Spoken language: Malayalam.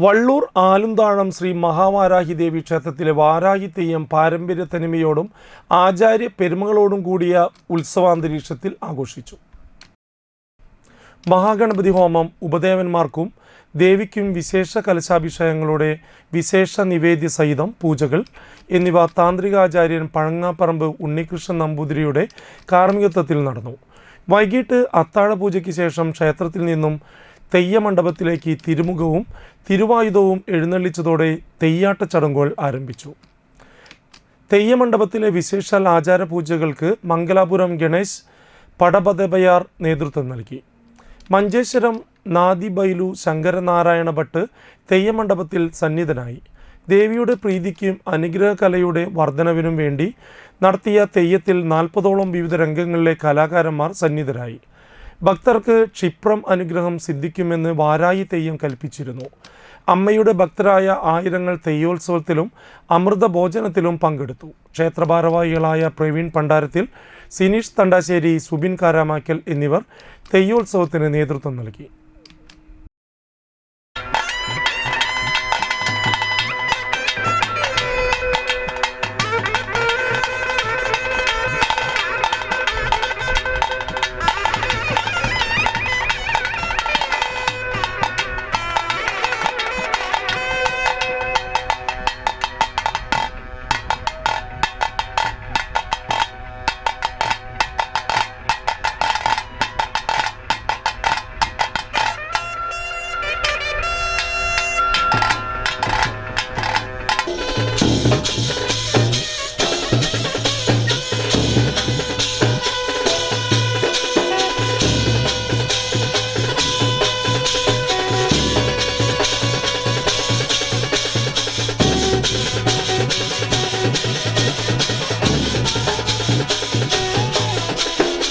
വള്ളൂർ ആലുംതാഴം ശ്രീ മഹാവാരാഹി ദേവി ക്ഷേത്രത്തിലെ വാരാഹി തെയ്യം പാരമ്പര്യ തനിമയോടും ആചാര്യ പെരുമകളോടും കൂടിയ ഉത്സവാന്തരീക്ഷത്തിൽ ആഘോഷിച്ചു. മഹാഗണപതി ഹോമം, ഉപദേവന്മാർക്കും ദേവിക്കും വിശേഷ കലശാഭിഷേകങ്ങളുടെ വിശേഷ നിവേദ്യ സഹിതം പൂജകൾ എന്നിവ താന്ത്രികാചാര്യൻ പഴങ്ങാപ്പറമ്പ് ഉണ്ണികൃഷ്ണൻ നമ്പൂതിരിയുടെ കാർമ്മികത്വത്തിൽ നടന്നു. വൈകിട്ട് അത്താഴപൂജയ്ക്ക് ശേഷം ക്ഷേത്രത്തിൽ നിന്നും തെയ്യമണ്ഡപത്തിലേക്ക് തിരുമുഖവും തിരുവായുധവും എഴുന്നള്ളിച്ചതോടെ തെയ്യാട്ട ചടങ്ങുകൾ ആരംഭിച്ചു. തെയ്യമണ്ഡപത്തിലെ വിശേഷാൽ ആചാരപൂജകൾക്ക് മംഗലാപുരം ഗണേശ് പടപതബയാർ നേതൃത്വം നൽകി. മഞ്ചേശ്വരം നാദിബൈലു ശങ്കരനാരായണ ഭട്ട് തെയ്യമണ്ഡപത്തിൽ സന്നിധനായി. ദേവിയുടെ പ്രീതിക്കും അനുഗ്രഹകലയുടെ വർധനവിനും വേണ്ടി നടത്തിയ തെയ്യത്തിൽ 40ഓളം വിവിധ രംഗങ്ങളിലെ കലാകാരന്മാർ സന്നിധരായി. ഭക്തർക്ക് ക്ഷിപ്രം അനുഗ്രഹം സിദ്ധിക്കുമെന്ന് വാരാഹി തെയ്യം കൽപ്പിച്ചിരുന്നു. അമ്മയുടെ ഭക്തരായ ആയിരങ്ങൾ തെയ്യോത്സവത്തിലും അമൃത ഭോജനത്തിലും പങ്കെടുത്തു. ക്ഷേത്ര ഭാരവാഹികളായ പ്രവീൺ പണ്ടാരത്തിൽ, സിനീഷ് തണ്ടാശ്ശേരി, സുബിൻ കാരാമാക്കൽ എന്നിവർ തെയ്യോത്സവത്തിന് നേതൃത്വം നൽകി.